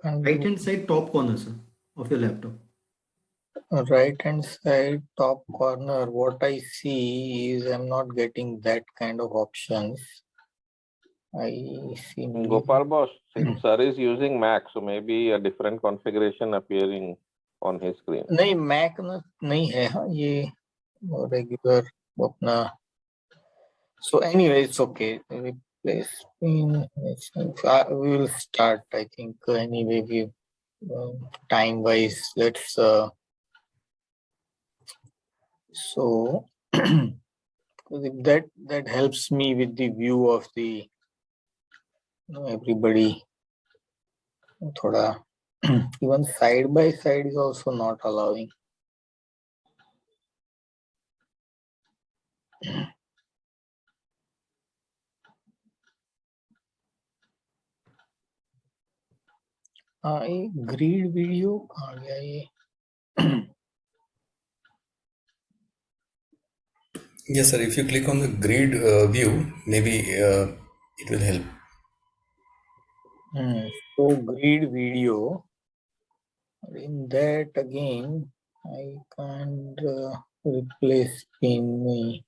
Right hand side top corner, sir, of your laptop. Right hand side top corner, what I see is I'm not getting that kind of options. I see. Gopal boss, since sir is using Mac, so maybe a different configuration appearing on his screen. नहीं Mac नहीं है हाँ ये regular अपना. So anyway, it's okay. Replace pin. We will start. I think anyway we time wise. Let's. So that helps me with the view of the everybody. Thoda even side by side is also not allowing. ये grid video कहाँ गया ये? Yes, sir. If you click on the grid view, maybe it will help. So grid video. In that again, I can't replace pin me.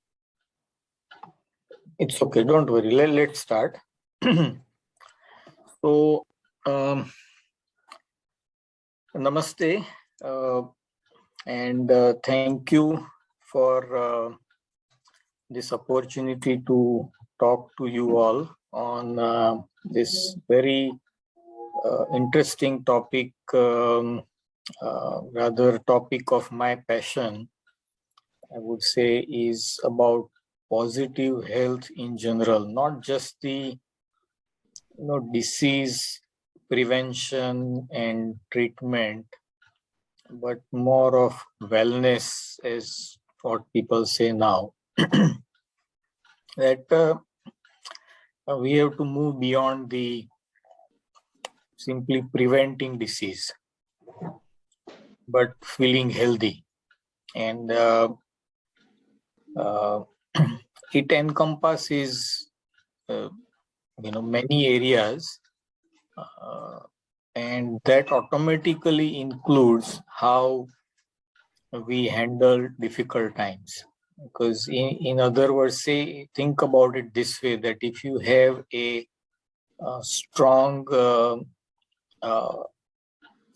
It's okay. Don't worry. Let's start. So, namaste, and thank you for this opportunity to talk to you all on this very interesting topic, rather topic of my passion, I would say, is about positive health in general, not just the disease prevention and treatment, but more of wellness, as what people say now. That we have to move beyond the simply preventing disease, but feeling healthy. And it encompasses many areas, and that automatically includes how we handle difficult times. Because in other words, think about it this way, that if you have a strong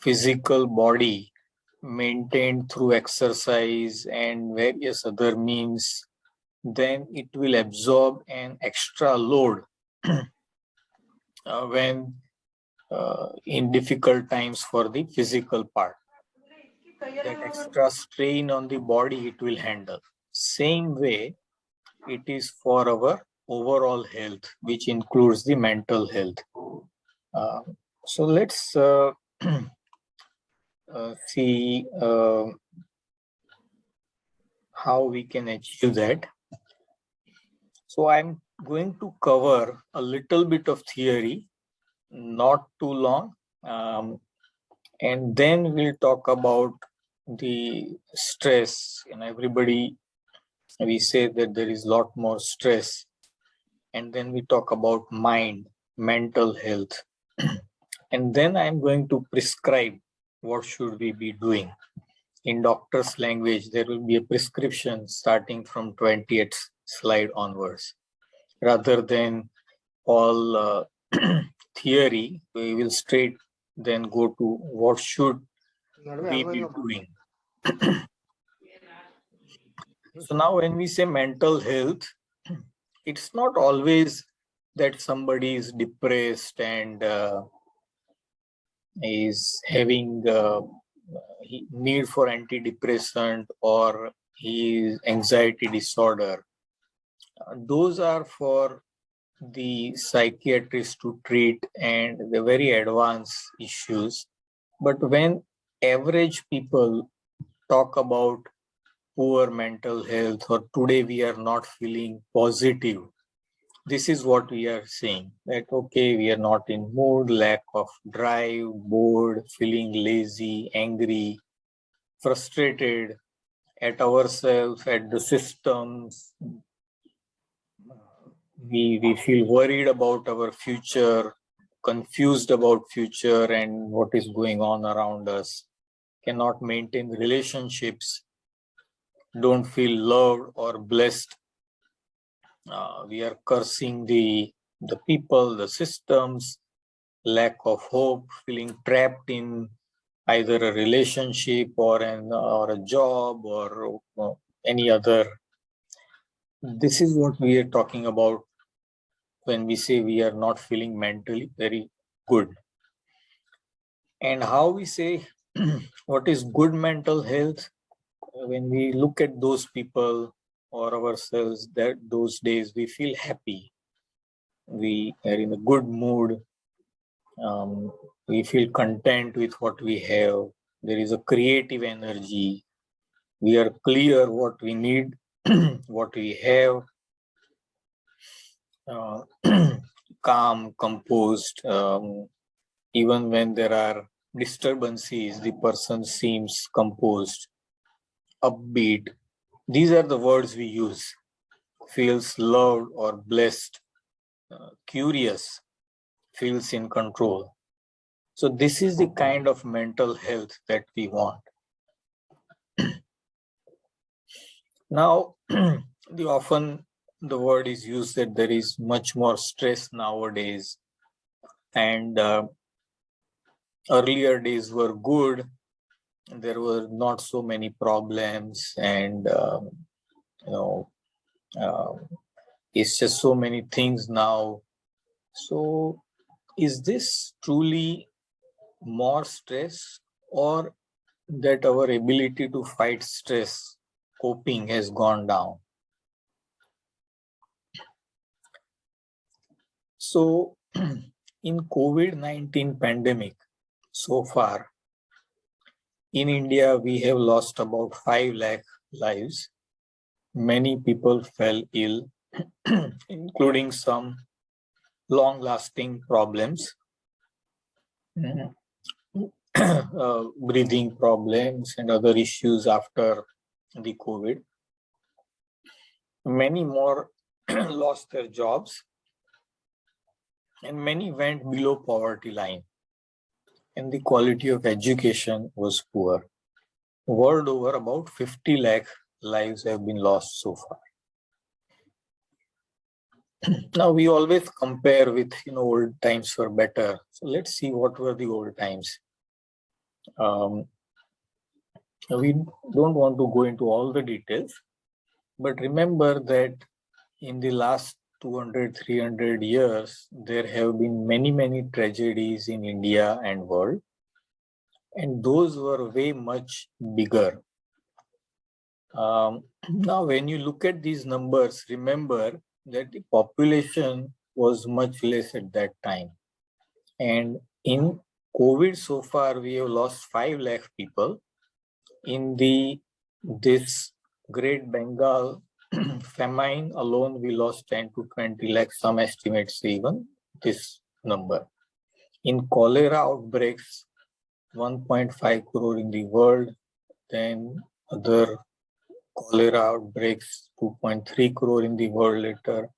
physical body maintained through exercise and various other means, then it will absorb an extra load when in difficult times for the physical part. That extra strain on the body it will handle. Same way it is for our overall health, which includes the mental health. So let's see how we can achieve that. So I'm going to cover a little bit of theory, not too long, and then we'll talk about the stress. And everybody, we say that there is a lot more stress, and then we talk about mind, mental health, and then I'm going to prescribe what should we be doing. In doctor's language, there will be a prescription starting from 20th slide onwards. Rather than all theory, we will straight then go to what should we be doing. So now when we say mental health, it's not always that somebody is depressed and is having need for antidepressant or his anxiety disorder. Those are for the psychiatrist to treat and the very advanced issues. But when average people talk about poor mental health or today we are not feeling positive, this is what we are saying, that okay, we are not in mood, lack of drive, bored, feeling lazy, angry, frustrated at ourselves, at the systems. We feel worried about our future, confused about future and what is going on around us, cannot maintain relationships, don't feel loved or blessed. We are cursing the people, the systems, lack of hope, feeling trapped in either a relationship or a job or any other. This is what we are talking about when we say we are not feeling mentally very good. And how we say what is good mental health, when we look at those people or ourselves, that those days we feel happy, we are in a good mood, we feel content with what we have, there is a creative energy, we are clear what we need, what we have, calm, composed. Even when there are disturbances, the person seems composed, upbeat. These are the words we use. Feels loved or blessed, curious, feels in control. So this is the kind of mental health that we want. Now, often the word is used that there is much more stress nowadays, and earlier days were good. There were not so many problems, and it's just so many things now. So, is this truly more stress, or that our ability to fight stress, coping, has gone down? So, in COVID-19 pandemic, so far, in India, we have lost about 5 lakh lives. Many people fell ill, including some long-lasting problems, breathing problems and other issues after the COVID. Many more lost their jobs, and many went below poverty line, and the quality of education was poor. World over, about 50 lakh lives have been lost so far. Now, we always compare with, old times were better. So let's see what were the old times. We don't want to go into all the details, but remember that in the last 200, 300 years, there have been many, many tragedies in India and world, and those were way much bigger. Now, when you look at these numbers, remember that the population was much less at that time. And in COVID so far, we have lost 5 lakh people. In this Great Bengal famine alone, we lost 10 to 20 lakh, some estimates even this number. In cholera outbreaks, 1.5 crore in the world, then other cholera outbreaks, 2.3 crore in the world later.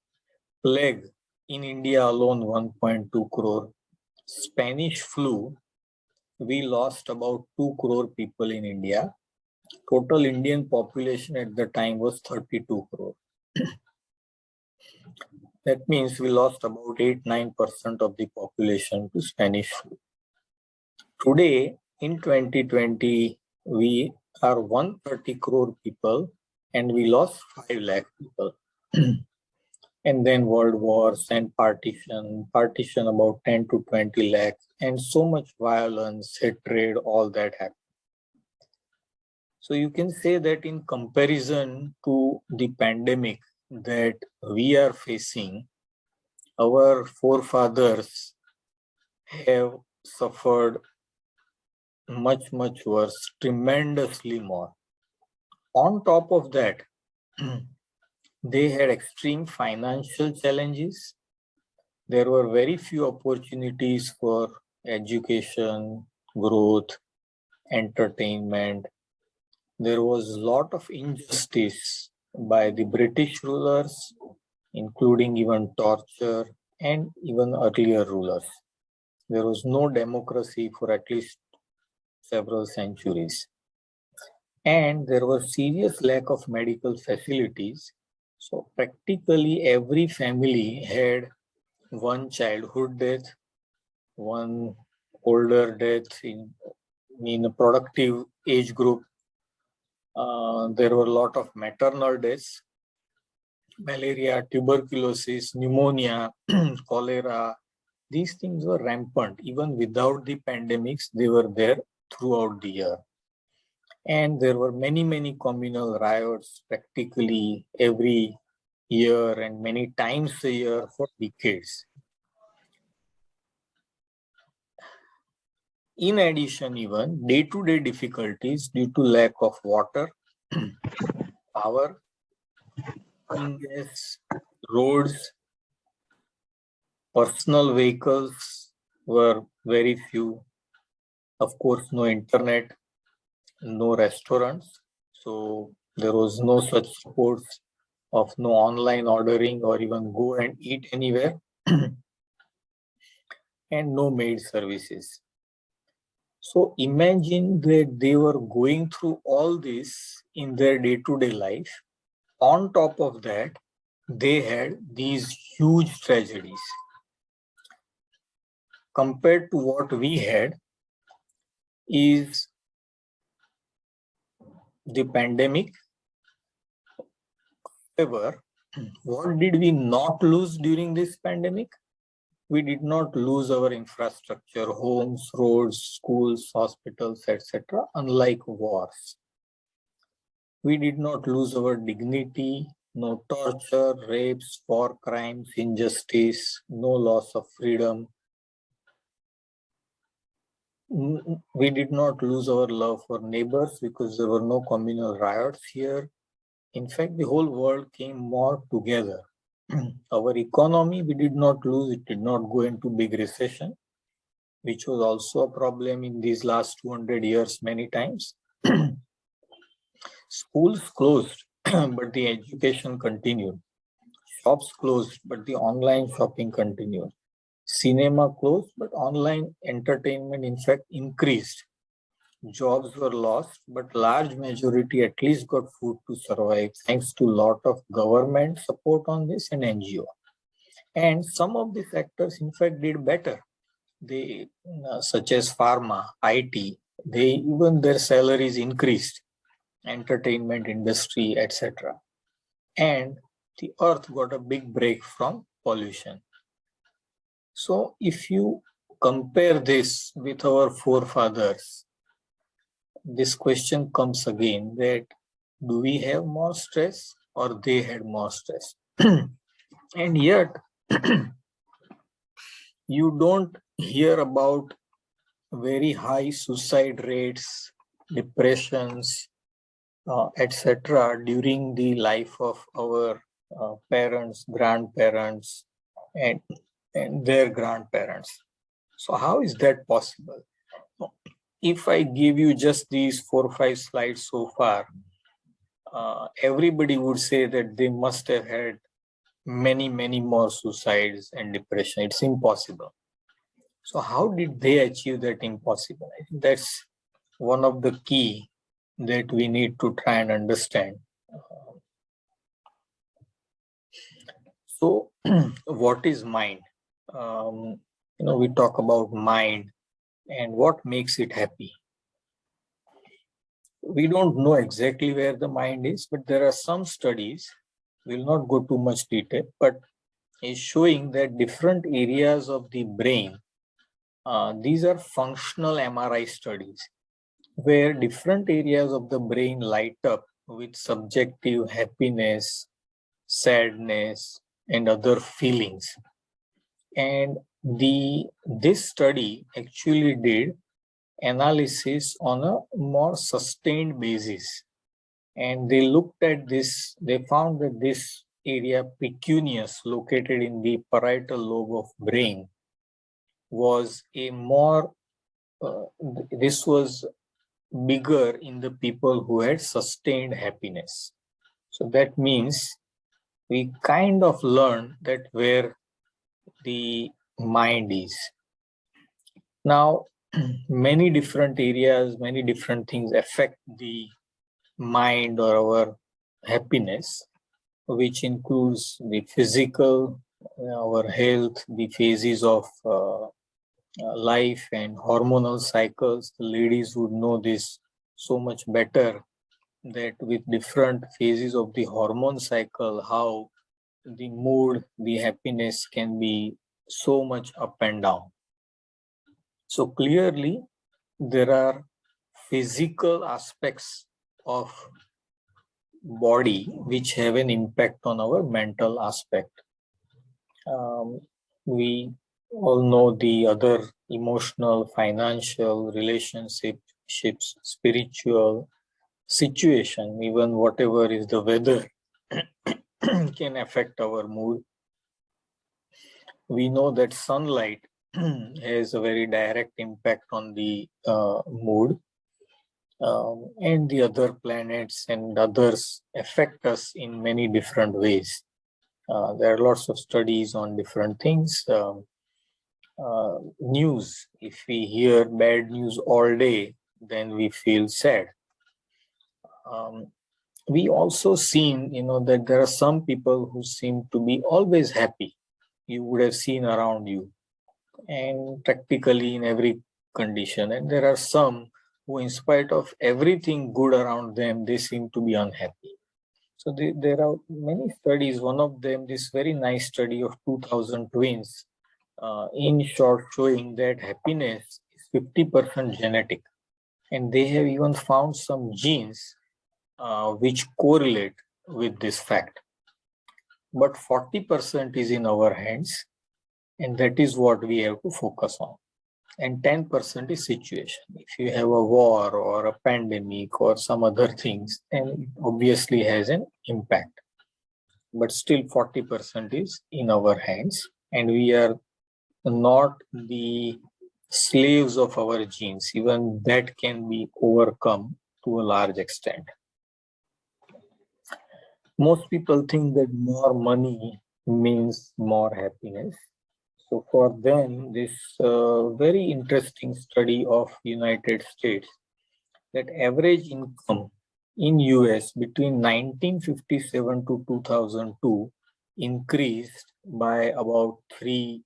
Plague, in India alone, 1.2 crore. Spanish flu, we lost about 2 crore people in India. Total Indian population at the time was 32 crore. That means we lost about 8-9% of the population to Spanish flu. Today, in 2020, we are 130 crore people, and we lost 5 lakh people. And then world wars and partition about 10 to 20 lakhs, and so much violence, hatred, all that happened. So you can say that in comparison to the pandemic that we are facing, our forefathers have suffered much, much worse, tremendously more. On top of that, they had extreme financial challenges. There were very few opportunities for education, growth, entertainment. There was a lot of injustice by the British rulers, including even torture and even earlier rulers. There was no democracy for at least several centuries. And there was serious lack of medical facilities. So practically every family had one childhood death, one older death in a productive age group. There were a lot of maternal deaths, malaria, tuberculosis, pneumonia, cholera. These things were rampant. Even without the pandemics, they were there throughout the year. And there were many, many communal riots practically every year and many times a year for decades. In addition, even day-to-day difficulties due to lack of water, power, gas, roads, personal vehicles were very few. Of course, no internet, no restaurants. So there was no such sports of no online ordering or even go and eat anywhere, and no maid services. So imagine that they were going through all this in their day-to-day life. On top of that, they had these huge tragedies. Compared to what we had is the pandemic. However, what did we not lose during this pandemic? We did not lose our infrastructure, homes, roads, schools, hospitals, etc., unlike wars. We did not lose our dignity, no torture, rapes, war crimes, injustice, no loss of freedom. We did not lose our love for neighbors because there were no communal riots here. In fact, the whole world came more together. Our economy, we did not lose, it did not go into big recession, which was also a problem in these last 200 years many times. Schools closed, but the education continued. Shops closed, but the online shopping continued. Cinema closed, but online entertainment in fact increased. Jobs were lost, but large majority at least got food to survive thanks to a lot of government support on this and NGO. And some of the sectors in fact did better. They, such as pharma, IT, even their salaries increased, entertainment industry, etc. And the earth got a big break from pollution. So if you compare this with our forefathers, this question comes again that do we have more stress or they had more stress? And yet, you don't hear about very high suicide rates, depressions, etc. during the life of our parents, grandparents, and their grandparents. So how is that possible? If I give you just these 4 or 5 slides so far, everybody would say that they must have had many, many more suicides and depression. It's impossible. So how did they achieve that impossible? I think that's one of the key that we need to try and understand. So what is mind? We talk about mind and what makes it happy. We don't know exactly where the mind is, but there are some studies, we'll not go too much detail, but is showing that different areas of the brain, these are functional MRI studies, where different areas of the brain light up with subjective happiness, sadness, and other feelings. And this study actually did analysis on a more sustained basis. And they looked at this, they found that this area pecuneus located in the parietal lobe of brain was a more, this was bigger in the people who had sustained happiness. So that means we kind of learned that where the mind is. Now, many different areas, many different things affect the mind or our happiness, which includes the physical, our health, the phases of life and hormonal cycles. The ladies would know this so much better, that with different phases of the hormone cycle, how the mood, the happiness can be so much up and down. So clearly, there are physical aspects of body which have an impact on our mental aspect. We all know the other emotional, financial, relationships, spiritual situation, even whatever is the weather can affect our mood. We know that sunlight has a very direct impact on the mood, and the other planets and others affect us in many different ways. There are lots of studies on different things. News, if we hear bad news all day, then we feel sad. We also seen, that there are some people who seem to be always happy. You would have seen around you, and practically in every condition. And there are some who, in spite of everything good around them, they seem to be unhappy. So there are many studies. One of them, this very nice study of 2000 twins, in short, showing that happiness is 50% genetic. And they have even found some genes which correlate with this fact. But 40% is in our hands, and that is what we have to focus on. And 10% is situation. If you have a war or a pandemic or some other things, then it obviously has an impact. But still 40% is in our hands, and we are not the slaves of our genes. Even that can be overcome to a large extent. Most people think that more money means more happiness. So for them, this very interesting study of United States, that average income in US between 1957 to 2002 increased by about threefold.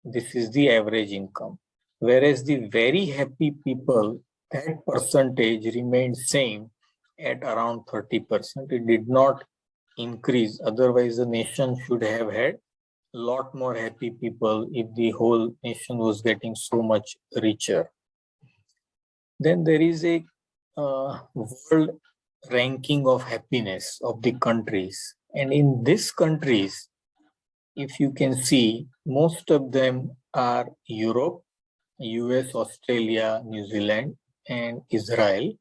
This is the average income. Whereas the very happy people, that percentage remained same at around 30%. It did not increase. Otherwise, the nation should have had a lot more happy people if the whole nation was getting so much richer. Then there is a world ranking of happiness of the countries. And in these countries, if you can see, most of them are Europe, US, Australia, New Zealand, and Israel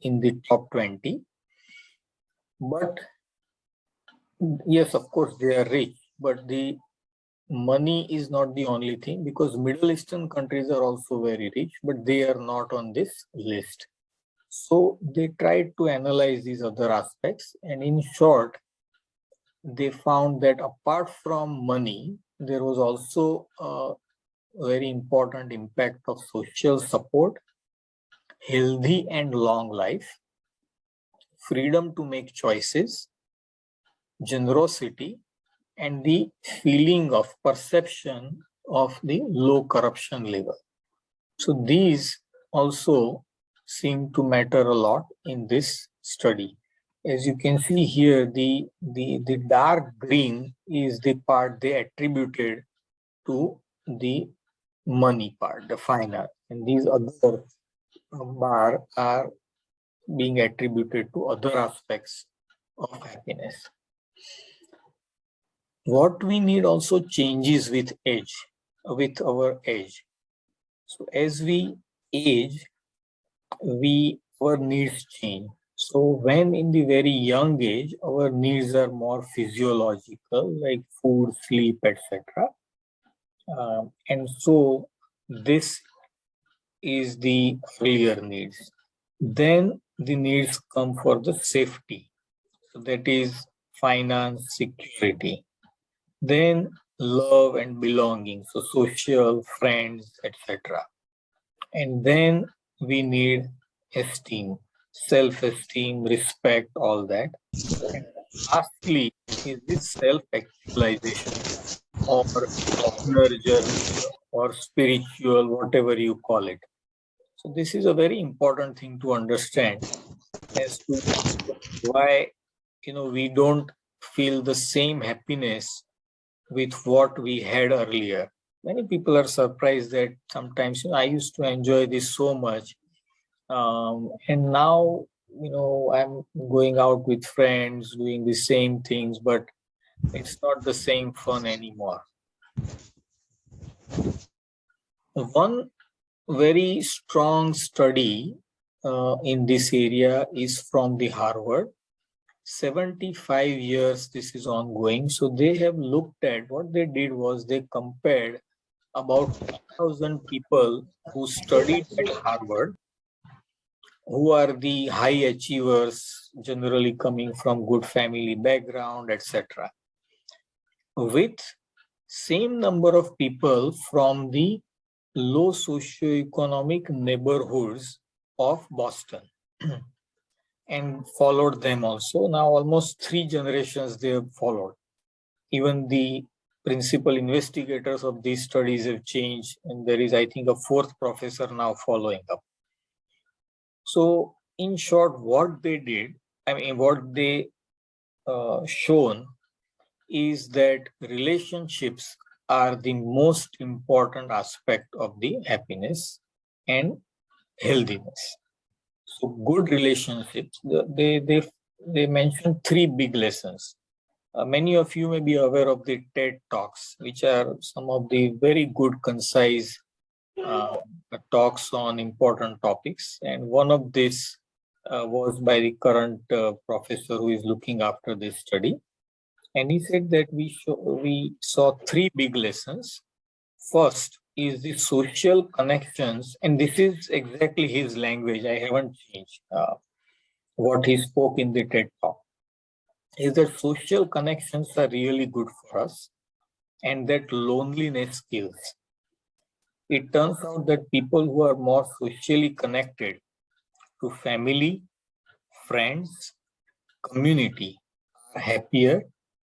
in the top 20. But yes, of course, they are rich, but the money is not the only thing, because Middle Eastern countries are also very rich, but they are not on this list. So they tried to analyze these other aspects, and in short, they found that apart from money, there was also a very important impact of social support, healthy and long life, freedom to make choices, generosity, and the feeling of perception of the low corruption level. So these also seem to matter a lot in this study. As you can see here, the dark green is the part they attributed to the money part, the final, and these other bar are being attributed to other aspects of happiness. What we need also changes with age, with our age. So as we age, our needs change. So when in the very young age, our needs are more physiological, like food, sleep, etc. And so this is the earlier needs. Then the needs come for the safety. So that is finance, security. Then love and belonging, so social, friends, etc. And then we need esteem, self-esteem, respect, all that. And lastly is this self-actualization or inner journey or spiritual, whatever you call it. So this is a very important thing to understand as to why we don't feel the same happiness with what we had earlier. Many people are surprised that sometimes I used to enjoy this so much, and now I'm going out with friends doing the same things, but it's not the same fun anymore. One very strong study in this area is from the Harvard. 75 years this is ongoing. So they have looked at, what they did was they compared about 2,000 people who studied at Harvard, who are the high achievers, generally coming from good family background, etc., with same number of people from the low socioeconomic neighborhoods of Boston and followed them also. Now almost 3 generations they have followed. Even the principal investigators of these studies have changed, and there is, I think, a 4th professor now following up. So in short, what they did, what they shown is that relationships are the most important aspect of the happiness and healthiness. So good relationships, they mention 3 big lessons. Many of you may be aware of the TED Talks, which are some of the very good, concise talks on important topics. And one of this was by the current professor who is looking after this study. And he said that we saw 3 big lessons. First is the social connections, and this is exactly his language. I haven't changed what he spoke in the TED Talk. Is that social connections are really good for us, and that loneliness kills. It turns out that people who are more socially connected to family, friends, community are happier.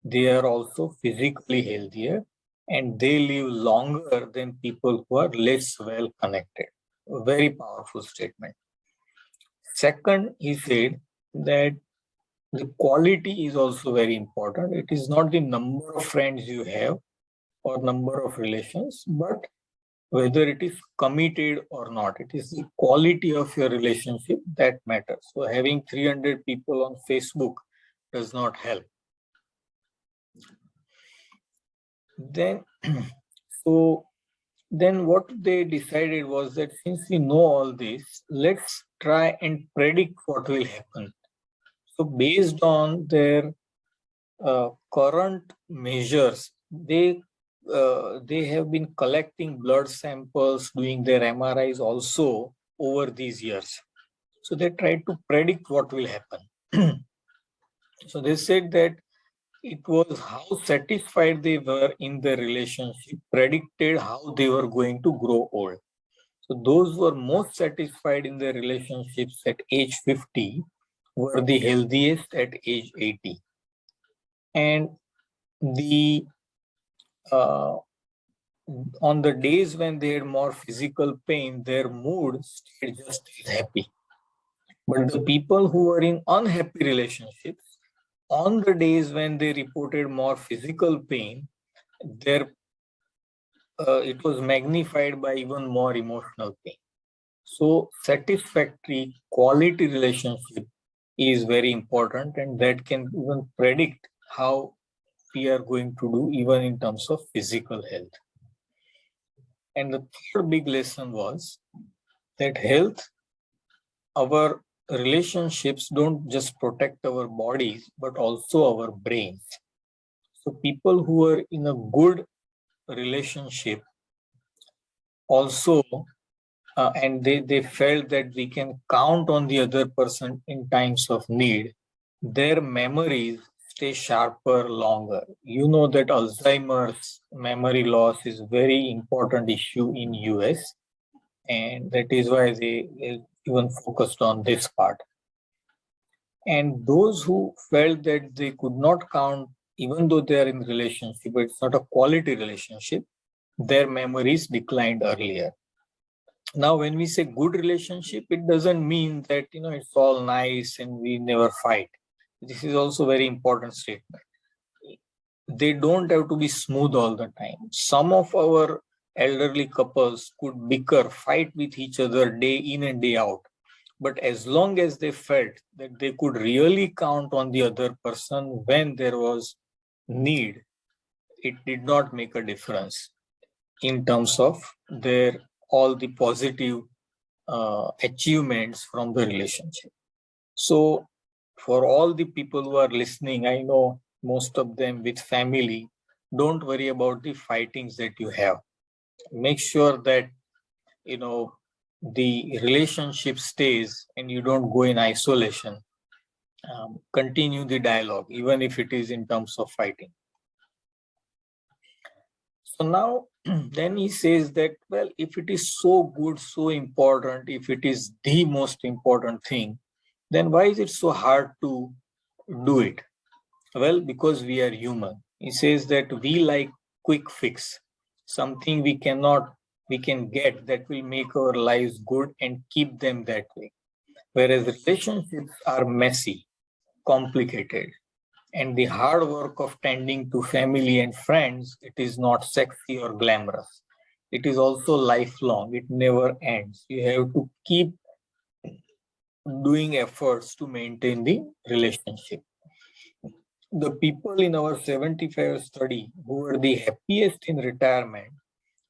They are also physically healthier, and they live longer than people who are less well connected. A very powerful statement. Second, he said that the quality is also very important. It is not the number of friends you have or number of relations, but whether it is committed or not. It is the quality of your relationship that matters. So having 300 people on Facebook does not help. Then, then what they decided was that since we know all this, let's try and predict what will happen. So based on their current measures, they have been collecting blood samples, doing their MRIs also over these years. So they tried to predict what will happen. So they said that it was how satisfied they were in their relationship predicted how they were going to grow old. So those who were most satisfied in their relationships at age 50 were the healthiest at age 80. And the on the days when they had more physical pain, their mood stayed just as happy. But the people who were in unhappy relationships, on the days when they reported more physical pain, their it was magnified by even more emotional pain. So satisfactory quality relationship is very important, and that can even predict how we are going to do even in terms of physical health. And the third big lesson was that health, our relationships don't just protect our bodies, but also our brains. So people who are in a good relationship also, and they felt that we can count on the other person in times of need, their memories stay sharper longer. You know that Alzheimer's, memory loss is very important issue in US, and that is why they even focused on this part. And those who felt that they could not count, even though they are in relationship, but it's not a quality relationship, their memories declined earlier. Now, when we say good relationship, it doesn't mean that it's all nice and we never fight. This is also very important statement. They don't have to be smooth all the time. Some of our elderly couples could bicker, fight with each other day in and day out. But as long as they felt that they could really count on the other person when there was need, it did not make a difference in terms of their all the positive achievements from the relationship. So for all the people who are listening, I know most of them with family, don't worry about the fightings that you have. Make sure that the relationship stays and you don't go in isolation. Continue the dialogue, even if it is in terms of fighting. So now, then he says that, well, if it is so good, so important, if it is the most important thing, then why is it so hard to do it? Well, because we are human. He says that we like quick fix, something we can get that will make our lives good and keep them that way. Whereas relationships are messy, complicated, and the hard work of tending to family and friends, it is not sexy or glamorous. It is also lifelong. It never ends. You have to keep doing efforts to maintain the relationship. The people in our 75 study who were the happiest in retirement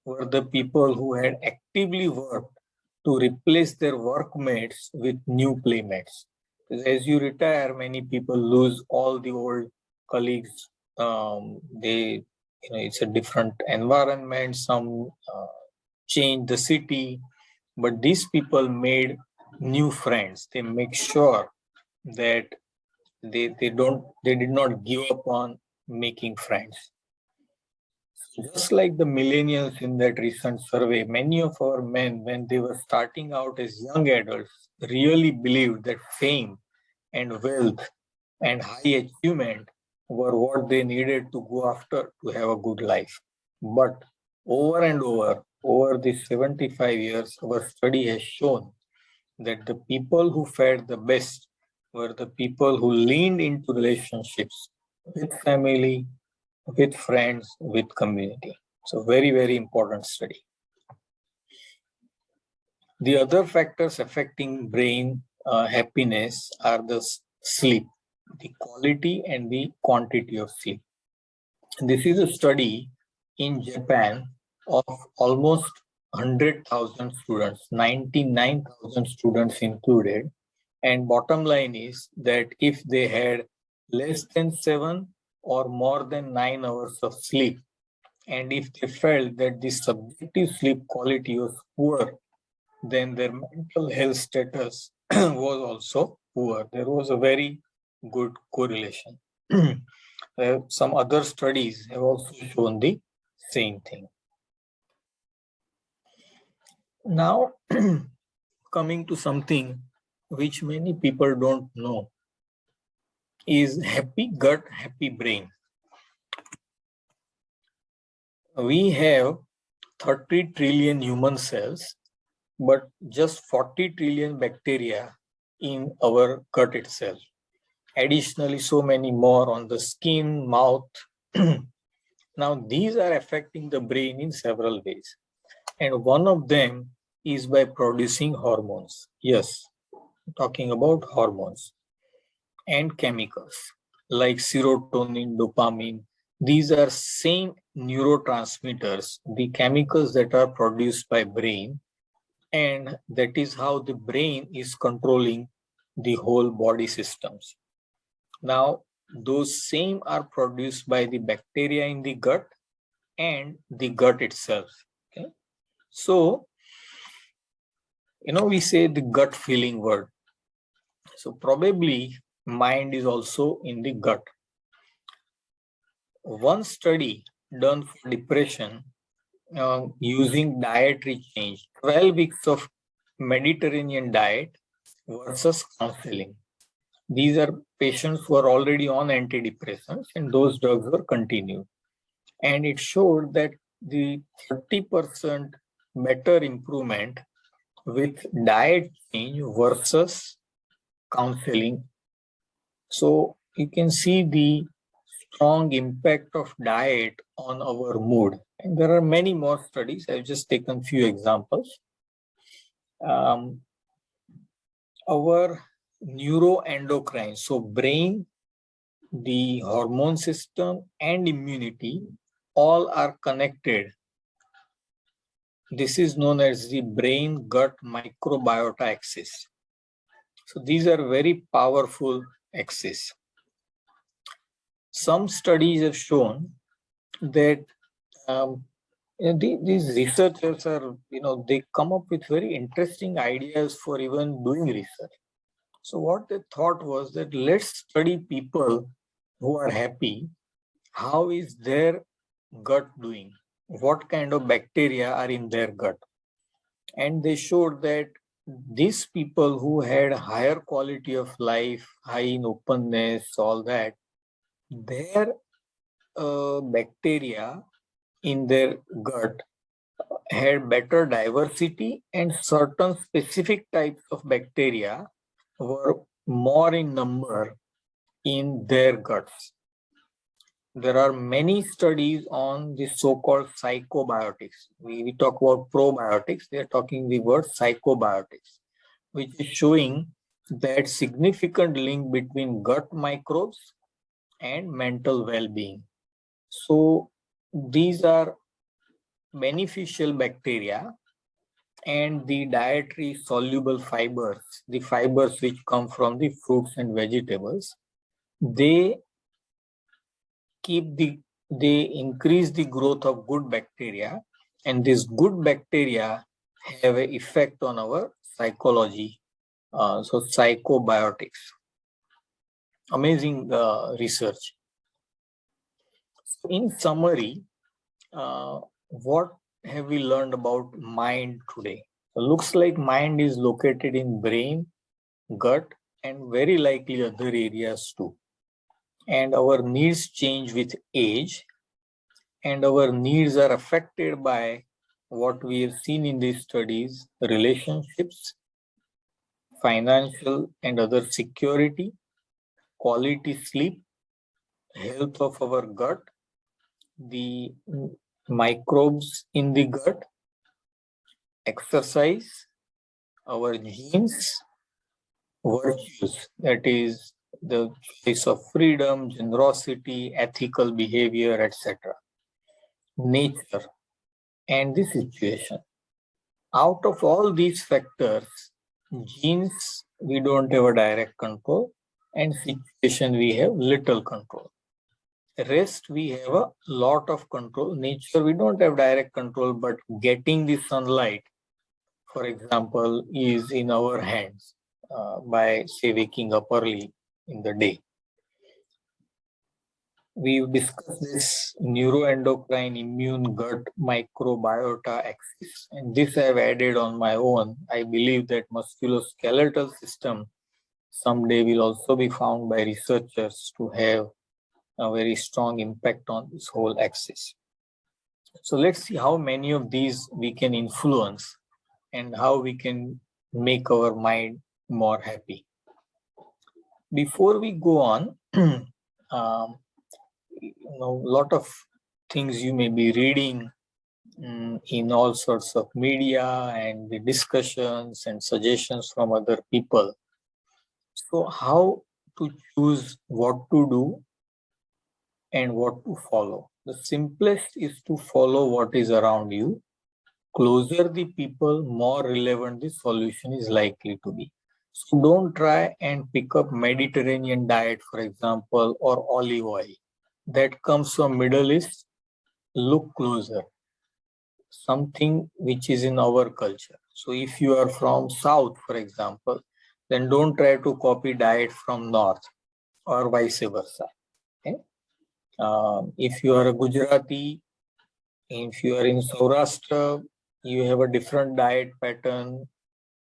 were the people who had actively worked to replace their workmates with new playmates. Because as you retire, many people lose all the old colleagues. It's a different environment. Some change the city, but these people made new friends. They make sure that they did not give up on making friends. Just like the millennials in that recent survey, many of our men, when they were starting out as young adults, really believed that fame and wealth and high achievement were what they needed to go after to have a good life. But over and over these 75 years, our study has shown that the people who fared the best were the people who leaned into relationships with family, with friends, with community. So very, very important study. The other factors affecting brain happiness are the sleep, the quality and the quantity of sleep. This is a study in Japan of almost 100,000 students, 99,000 students included. And bottom line is that if they had less than 7 or more than 9 hours of sleep, and if they felt that the subjective sleep quality was poor, then their mental health status was also poor. There was a very good correlation. Some other studies have also shown the same thing. Now, coming to something which many people don't know is happy gut, happy brain. We have 30 trillion human cells, but just 40 trillion bacteria in our gut itself. Additionally, so many more on the skin, mouth. Now, these are affecting the brain in several ways. And one of them is by producing hormones. Yes, talking about hormones and chemicals like serotonin, dopamine. These are same neurotransmitters, the chemicals that are produced by brain, and that is how the brain is controlling the whole body systems. Now, those same are produced by the bacteria in the gut and the gut itself. Okay, so we say the gut feeling word. So probably mind is also in the gut. one study done for depression using dietary change, 12 weeks of Mediterranean diet versus counseling. These are patients who are already on antidepressants and those drugs were continued. And it showed that the 30% better improvement with diet change versus counseling. So you can see the strong impact of diet on our mood. And there are many more studies. I've just taken few examples. Our neuroendocrine, so brain, the hormone system and immunity all are connected. This is known as the brain-gut microbiota axis. So these are very powerful axes. Some studies have shown that these researchers are, they come up with very interesting ideas for even doing research. So what they thought was that let's study people who are happy. How is their gut doing? What kind of bacteria are in their gut? And they showed that these people who had higher quality of life, high in openness, all that, their bacteria in their gut had better diversity and certain specific types of bacteria were more in number in their guts. There are many studies on the so-called psychobiotics. We talk about probiotics, they are talking the word psychobiotics, which is showing that significant link between gut microbes and mental well-being. So these are beneficial bacteria and the dietary soluble fibers, the fibers which come from the fruits and vegetables, they increase the growth of good bacteria, and these good bacteria have an effect on our psychology. So psychobiotics, amazing research. So in summary, what have we learned about mind today? So looks like mind is located in brain, gut, and very likely other areas too. And our needs change with age, and our needs are affected by what we have seen in these studies: relationships, financial and other security, quality sleep, health of our gut, the microbes in the gut, exercise, our genes, virtues, that is the choice of freedom, generosity, ethical behavior, etc. Nature and the situation. Out of all these factors, genes we don't have a direct control, and situation we have little control. Rest we have a lot of control. Nature we don't have direct control, but getting the sunlight, for example, is in our hands by, say, waking up early in the day. We've discussed this neuroendocrine immune gut microbiota axis, and this I've added on my own. I believe that musculoskeletal system someday will also be found by researchers to have a very strong impact on this whole axis. So let's see how many of these we can influence and how we can make our mind more happy. Before we go on, a lot of things you may be reading in all sorts of media and the discussions and suggestions from other people. So how to choose what to do and what to follow? The simplest is to follow what is around you. Closer the people, more relevant the solution is likely to be. So don't try and pick up Mediterranean diet, for example, or olive oil. That comes from Middle East. Look closer. Something which is in our culture. So if you are from South, for example, then don't try to copy diet from North or vice versa. Okay? If you are a Gujarati, if you are in Saurashtra, you have a different diet pattern.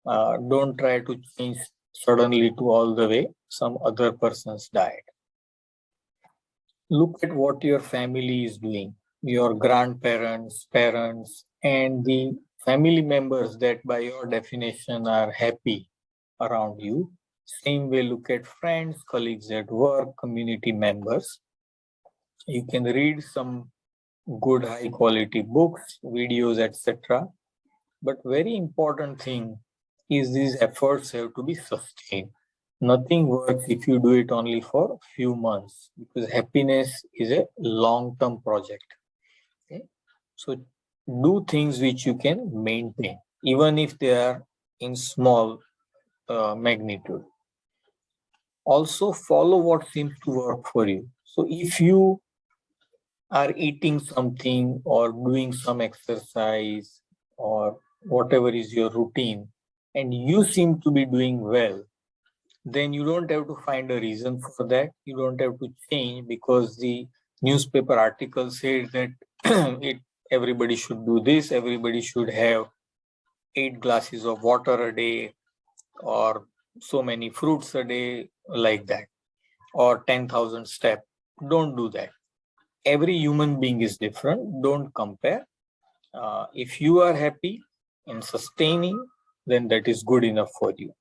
Don't try to change suddenly to all the way some other person's diet. Look at what your family is doing, your grandparents, parents, and the family members that by your definition are happy around you. Same way, look at friends, colleagues at work, community members. You can read some good high quality books, videos, etc. But very important thing is these efforts have to be sustained. Nothing works if you do it only for few months, because happiness is a long-term project. Okay? So do things which you can maintain, even if they are in small magnitude. Also follow what seems to work for you. So if you are eating something or doing some exercise or whatever is your routine, and you seem to be doing well, then you don't have to find a reason for that. You don't have to change because the newspaper article said that everybody should do this, everybody should have 8 glasses of water a day or so many fruits a day, like that, or 10,000 steps. Don't do that. Every human being is different. Don't compare. If you are happy and sustaining, then that is good enough for you.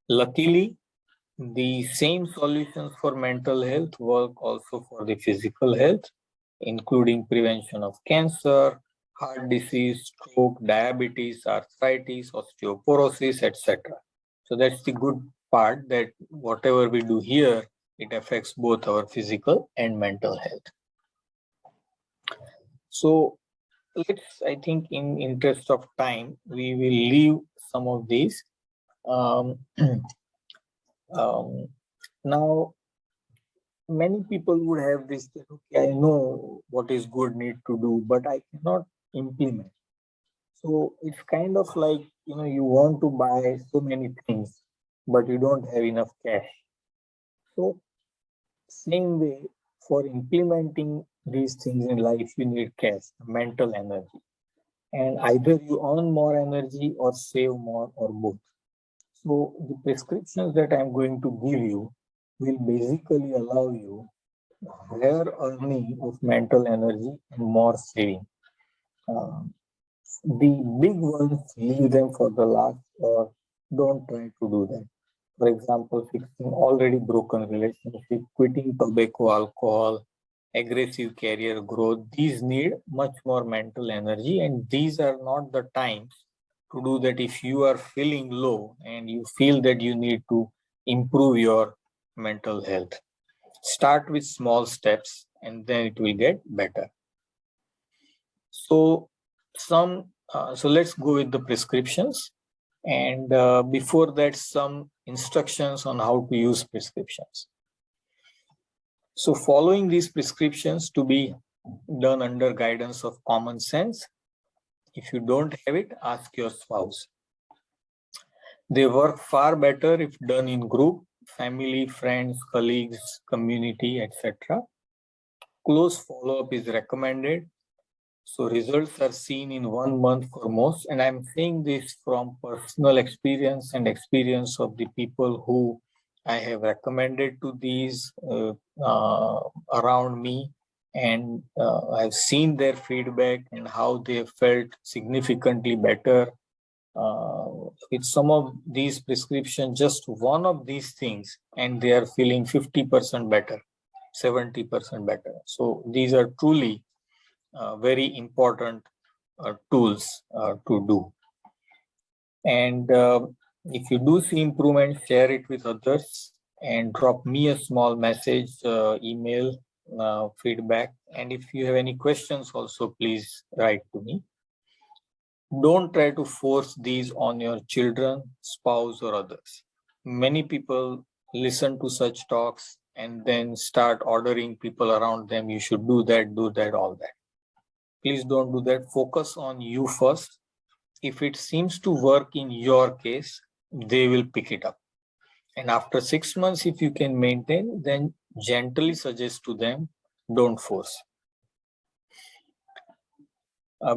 Luckily, the same solutions for mental health work also for the physical health, including prevention of cancer, heart disease, stroke, diabetes, arthritis, osteoporosis, etc. So that's the good part, that whatever we do here, it affects both our physical and mental health. So let's, I think in interest of time, we will leave some of these. Now, many people would have this, okay, I know what is good need to do, but I cannot implement. So it's kind of like, you want to buy so many things, but you don't have enough cash. So same way, for implementing these things in life, you need cash, mental energy. And either you earn more energy or save more, or both. So the prescriptions that I'm going to give you will basically allow you higher earning of mental energy and more saving. The big ones, leave them for the last, or don't try to do that. For example, fixing already broken relationship, quitting tobacco, alcohol, aggressive career growth. These need much more mental energy, and these are not the times to do that. If you are feeling low and you feel that you need to improve your mental health, start with small steps and then it will get better. So let's go with the prescriptions, and before that, some instructions on how to use prescriptions. So following these prescriptions to be done under guidance of common sense. If you don't have it, ask your spouse. They work far better if done in group, family, friends, colleagues, community, etc. Close follow-up is recommended. So results are seen in 1 month for most, and I'm saying this from personal experience and experience of the people who I have recommended to these around me, and I've seen their feedback and how they felt significantly better with some of these prescriptions. Just one of these things, and they are feeling 50% better, 70% better. So these are truly very important tools to do. And if you do see improvement, share it with others and drop me a small message, email, feedback. And if you have any questions also, please write to me. Don't try to force these on your children, spouse, or others. Many people listen to such talks and then start ordering people around them. You should do that, all that. Please don't do that. Focus on you first. If it seems to work in your case, they will pick it up. And after 6 months, if you can maintain, then gently suggest to them don't force.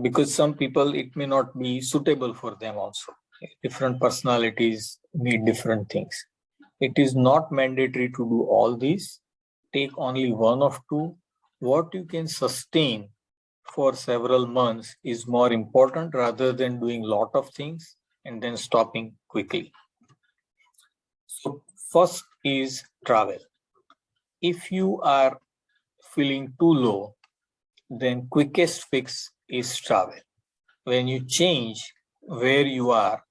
Because some people, it may not be suitable for them also. Different personalities need different things. It is not mandatory to do all these. Take only one of two. What you can sustain for several months is more important rather than doing a lot of things and then stopping quickly. So first is travel. If you are feeling too low, then quickest fix is travel. When you change where you are,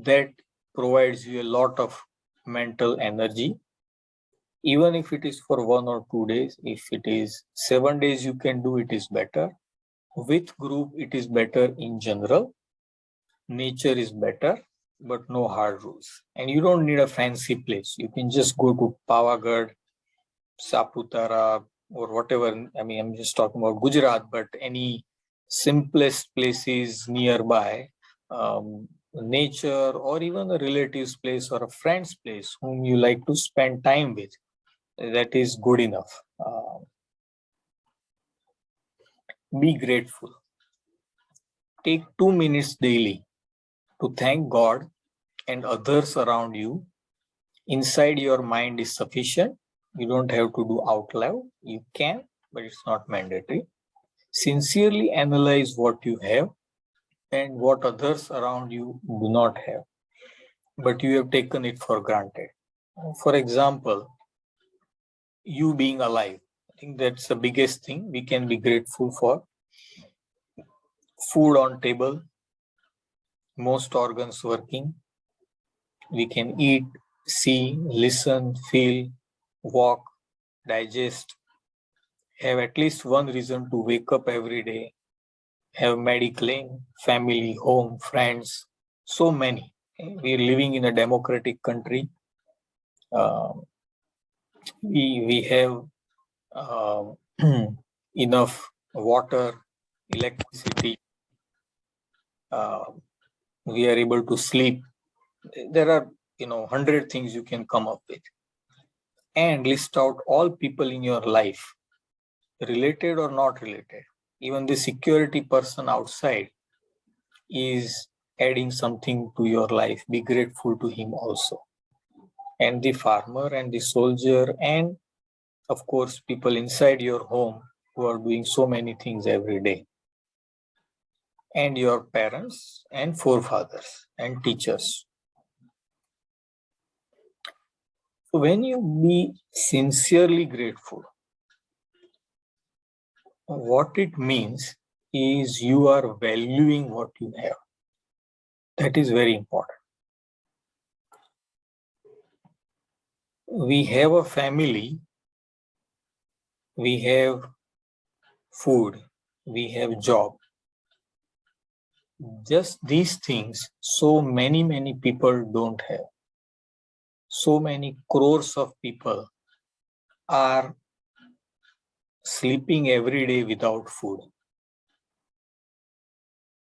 that provides you a lot of mental energy. Even if it is for 1 or 2 days, if it is 7 days you can do, it is better. With group, it is better in general. Nature is better, but no hard rules. And you don't need a fancy place. You can just go to Pavagadh, Saputara, or whatever. I mean, I'm just talking about Gujarat, but any simplest places nearby, nature, or even a relative's place or a friend's place whom you like to spend time with, that is good enough. Be grateful. Take 2 minutes daily to thank God and others around you. Inside your mind is sufficient. You don't have to do out loud. You can, but it's not mandatory. Sincerely analyze what you have and what others around you do not have, but you have taken it for granted. For example, you being alive. I think that's the biggest thing we can be grateful for. Food on table, most organs working. We can eat, see, listen, feel, walk, digest, have at least one reason to wake up every day, have medical, family, home, friends, so many. We are living in a democratic country. We have enough water, electricity. We are able to sleep. There are 100 things you can come up with, and list out all people in your life, related or not related. Even the security person outside is adding something to your life. Be grateful to him also. And the farmer and the soldier, and of course people inside your home who are doing so many things every day, and your parents and forefathers and teachers. So when you be sincerely grateful, what it means is you are valuing what you have. That is very important. We have a family, we have food, we have job. Just these things, so many people don't have. So many crores of people are sleeping every day without food.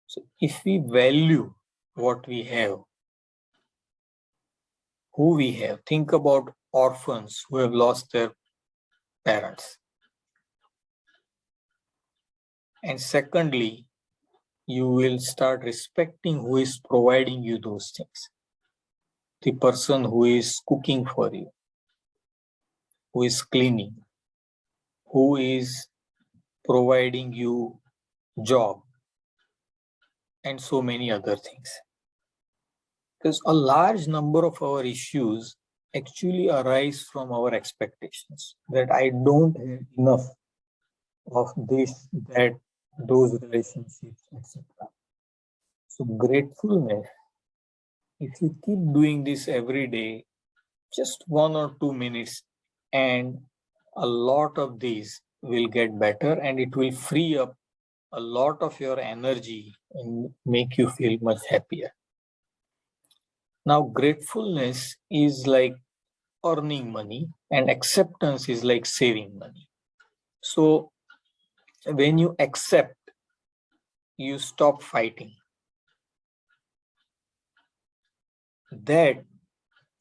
So if we value what we have, who we have, think about orphans who have lost their parents. And secondly, you will start respecting who is providing you those things. The person who is cooking for you, who is cleaning, who is providing you job, and so many other things. Because a large number of our issues actually arise from our expectations that I don't have enough of this, that, those relationships, etc. So gratefulness, if you keep doing this every day, just 1 or 2 minutes, and a lot of these will get better, and it will free up a lot of your energy and make you feel much happier. Now, gratefulness is like earning money, and acceptance is like saving money. So when you accept, you stop fighting. That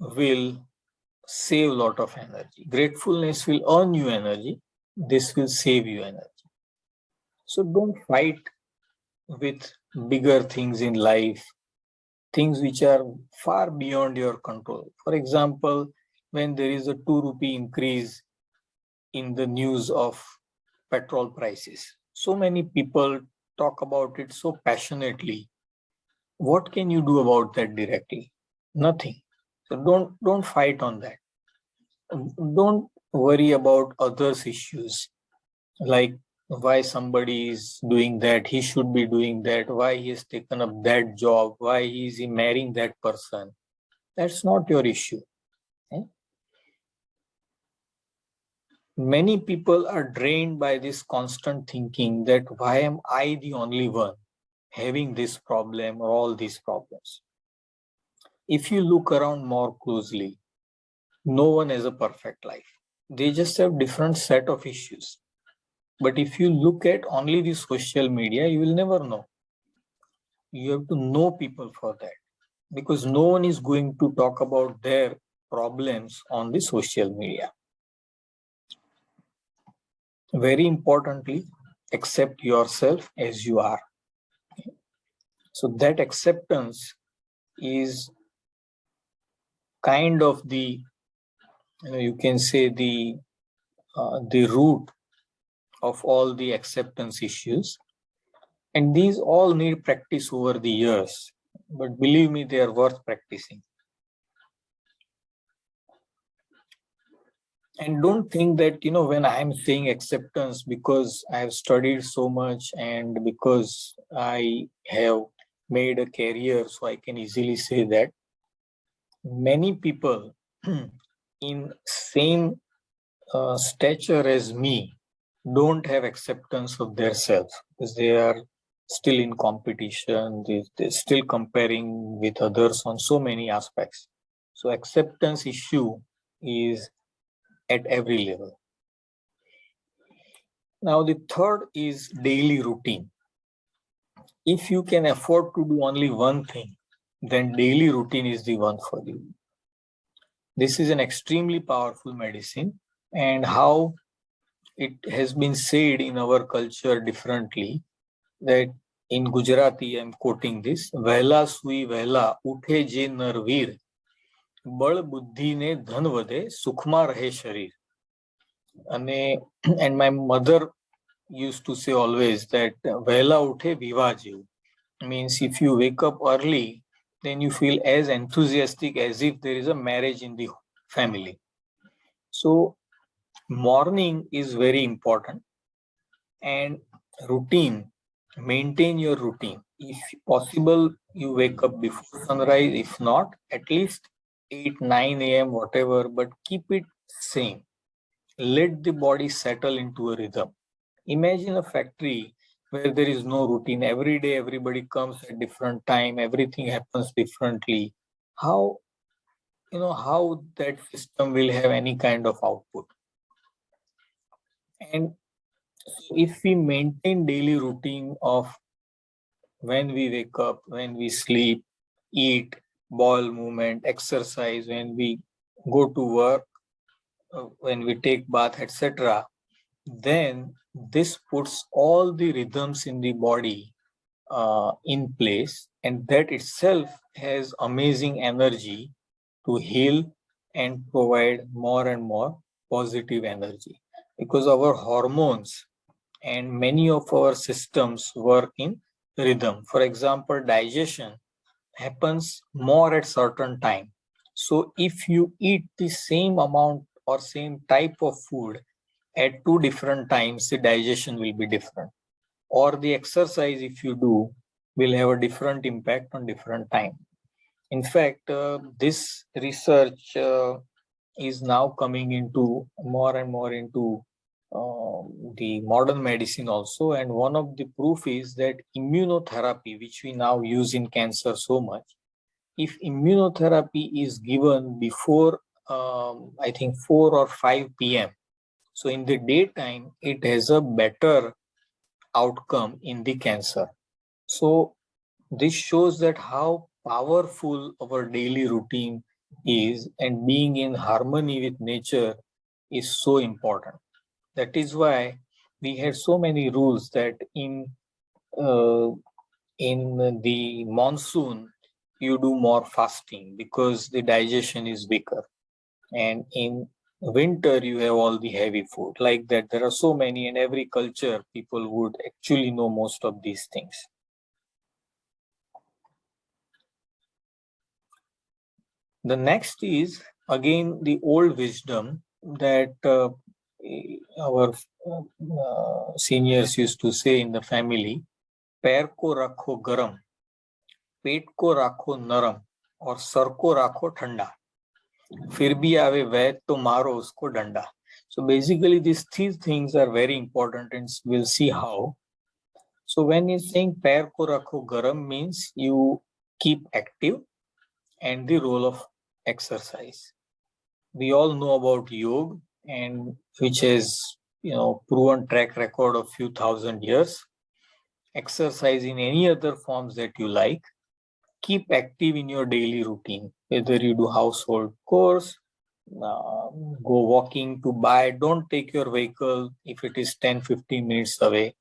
will save a lot of energy. Gratefulness will earn you energy, this will save you energy. So don't fight with bigger things in life, things which are far beyond your control. For example, when there is a 2 rupee increase in the news of petrol prices, so many people talk about it so passionately. What can you do about that directly? Nothing. So don't fight on that. Don't worry about others' issues, like why somebody is doing that, he should be doing that, why he has taken up that job, why he is marrying that person. That's not your issue. Many people are drained by this constant thinking that why am I the only one having this problem or all these problems. If you look around more closely, no one has a perfect life. They just have different set of issues. But if you look at only the social media, you will never know. You have to know people for that, because no one is going to talk about their problems on the social media. Very importantly, accept yourself as you are. So that acceptance is kind of the, you can say the root of all the acceptance issues. And these all need practice over the years. But believe me, they are worth practicing. And don't think that, when I'm saying acceptance because I have studied so much and because I have made a career, so I can easily say that. Many people in same stature as me don't have acceptance of their self, because they are still in competition, they're still comparing with others on so many aspects. So acceptance issue is at every level. Now the third is daily routine. If you can afford to do only one thing, then daily routine is the one for you. This is an extremely powerful medicine, and how it has been said in our culture differently, that in Gujarati, I'm quoting this, Vehla sui vehla uthe je narveer, bal buddhi ne dhan vade, sukhma rahe sharir. And my mother used to say always that Vehla uthe viva jevu. Means if you wake up early, then you feel as enthusiastic as if there is a marriage in the family. So morning is very important, and routine, maintain your routine. If possible, you wake up before sunrise. If not, at least 8, 9 a.m., whatever, but keep it same. Let the body settle into a rhythm. Imagine a factory where there is no routine. Every day, everybody comes at different time. Everything happens differently. How that system will have any kind of output? And so if we maintain daily routine of when we wake up, when we sleep, eat, bowel movement, exercise, when we go to work, when we take bath, etc., then this puts all the rhythms in the body in place, and that itself has amazing energy to heal and provide more and more positive energy, because our hormones and many of our systems work in rhythm. For example, digestion happens more at certain time. So if you eat the same amount or same type of food at 2 different times, the digestion will be different. Or the exercise, if you do, will have a different impact on different time. In fact, this research is now coming into more and more into the modern medicine also. And one of the proof is that immunotherapy, which we now use in cancer so much, if immunotherapy is given before, I think 4 or 5 p.m., so in the daytime, it has a better outcome in the cancer. So this shows that how powerful our daily routine is, and being in harmony with nature is so important. That is why we had so many rules that in the monsoon, you do more fasting because the digestion is weaker. And in winter, you have all the heavy food. Like that, there are so many, in every culture, people would actually know most of these things. The next is again the old wisdom that our seniors used to say in the family, पैर को रखो गरम, पेट को रखो नरम और sir को रखो ठंडा, फिर भी आवे वैद तो मारो उसको डंडा. So basically these three things are very important and we'll see how. So when you're saying पैर को रखो गरम means you keep active and the role of exercise. We all know about yoga, and which has proven track record of few thousand years. Exercise in any other forms that you like. Keep active in your daily routine, whether you do household chores, go walking to buy, don't take your vehicle if it is 10-15 minutes away.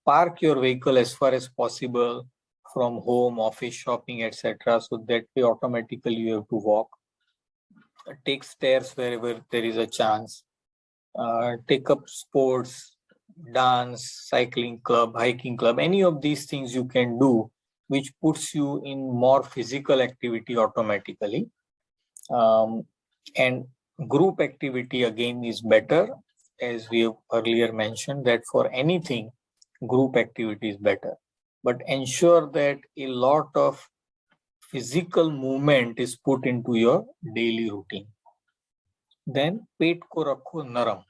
Park your vehicle as far as possible from home, office, shopping, etc. So that way automatically you have to walk. Take stairs wherever there is a chance. Take up sports, dance, cycling club, hiking club, any of these things you can do, which puts you in more physical activity automatically. And group activity again is better, as we have earlier mentioned that for anything, group activity is better. But ensure that a lot of physical movement is put into your daily routine. Then, पेट को रखो नरम.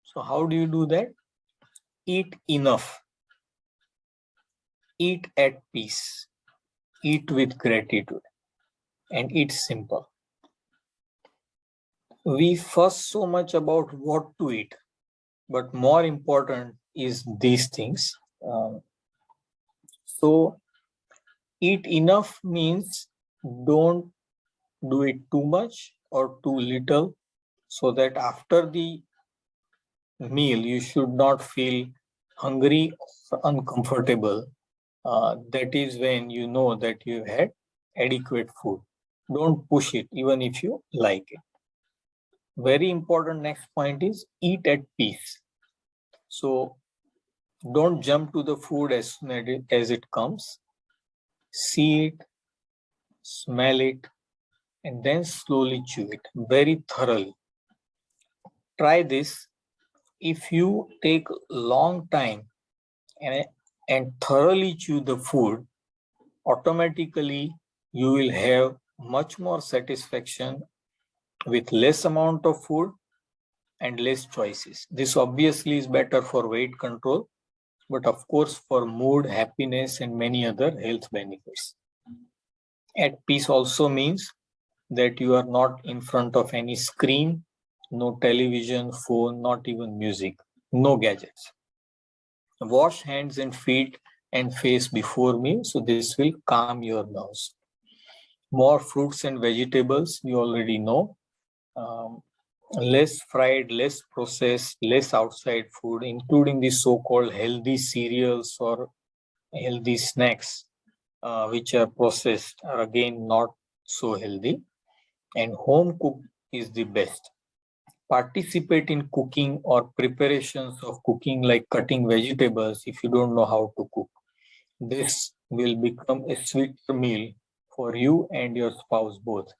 So how do you do that? Eat enough. Eat at peace. Eat with gratitude. And eat simple. We fuss so much about what to eat, but more important is these things. So eat enough means don't do it too much or too little, so that after the meal you should not feel hungry or uncomfortable. That is when you know that you have had adequate food. Don't push it even if you like it. Very important next point is eat at peace. So don't jump to the food as soon as it comes. See it, smell it, and then slowly chew it very thoroughly. Try this. If you take long time and thoroughly chew the food, automatically you will have much more satisfaction with less amount of food and less choices. This obviously is better for weight control, but of course for mood, happiness, and many other health benefits. At peace also means that you are not in front of any screen, no television, phone, not even music, no gadgets. Wash hands and feet and face before meal, so this will calm your nerves. More fruits and vegetables, you already know. Less fried, less processed, less outside food, including the so-called healthy cereals or healthy snacks, which are processed, are again not so healthy. And home cooked is the best. Participate in cooking or preparations of cooking, like cutting vegetables if you don't know how to cook. This will become a sweeter meal for you and your spouse both.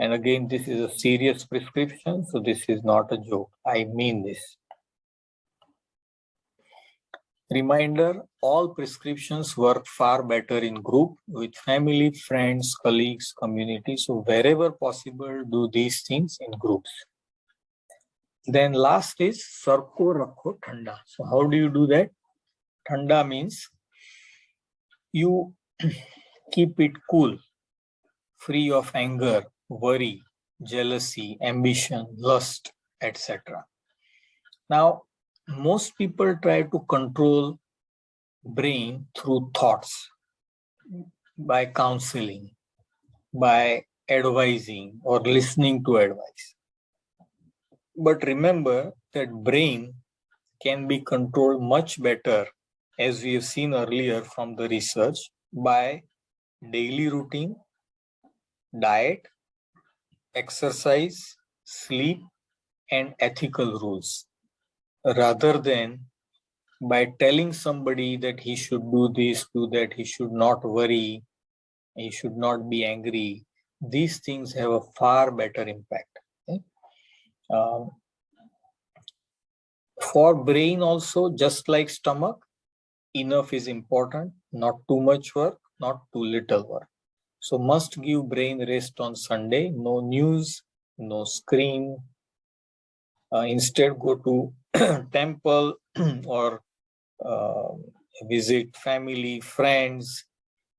And again, this is a serious prescription, so this is not a joke. I mean this. Reminder, all prescriptions work far better in group with family, friends, colleagues, community. So wherever possible, do these things in groups. Then last is Sarko Rakho Thanda. So how do you do that? Thanda means you keep it cool, free of anger, worry, jealousy, ambition, lust, etc. Now, most people try to control brain through thoughts, by counseling, by advising or listening to advice. But remember that brain can be controlled much better, as we have seen earlier from the research, by daily routine, diet, exercise, sleep, and ethical rules, rather than by telling somebody that he should do this, do that, he should not worry, he should not be angry. These things have a far better impact. Okay? For brain also, just like stomach, enough is important, not too much work, not too little work. So must give brain rest on Sunday, no news, no screen. Instead go to temple or visit family, friends,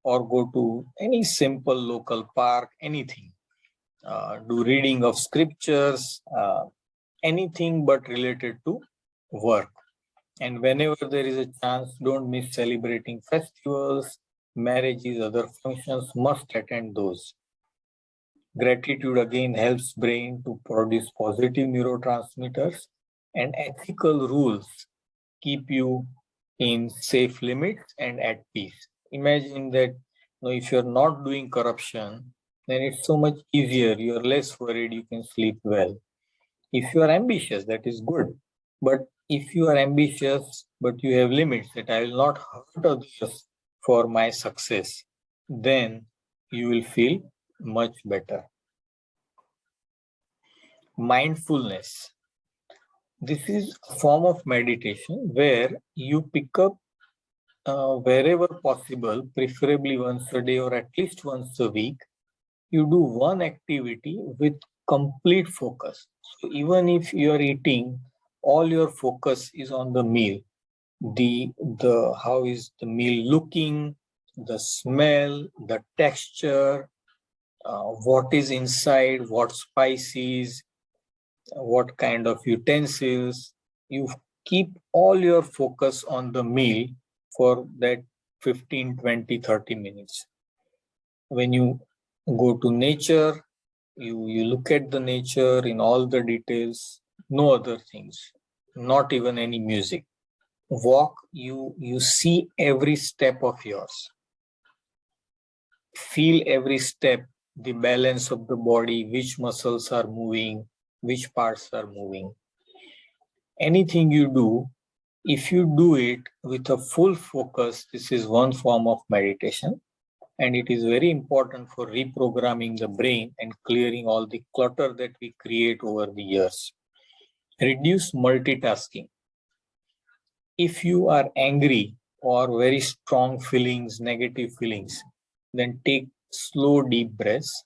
or go to any simple local park, anything. Do reading of scriptures, anything but related to work. And whenever there is a chance, don't miss celebrating festivals, marriages, other functions, must attend those. Gratitude again helps brain to produce positive neurotransmitters, and ethical rules keep you in safe limits and at peace. Imagine that if you're not doing corruption, then it's so much easier. You're less worried, you can sleep well. If you are ambitious, that is good. But if you are ambitious, but you have limits that I will not hurt others for my success, then you will feel much better. Mindfulness. This is a form of meditation where you pick up wherever possible, preferably once a day or at least once a week, you do one activity with complete focus. So even if you are eating, all your focus is on the meal. The how is the meal looking, the smell, the texture, what is inside, what spices, what kind of utensils. You keep all your focus on the meal for that 15, 20, 30 minutes. When you go to nature, you look at the nature in all the details, no other things, not even any music. Walk, you see every step of yours. Feel every step, the balance of the body, which muscles are moving, which parts are moving. Anything you do, if you do it with a full focus, this is one form of meditation. And it is very important for reprogramming the brain and clearing all the clutter that we create over the years. Reduce multitasking. If you are angry or very strong feelings, negative feelings, then take slow, deep breaths.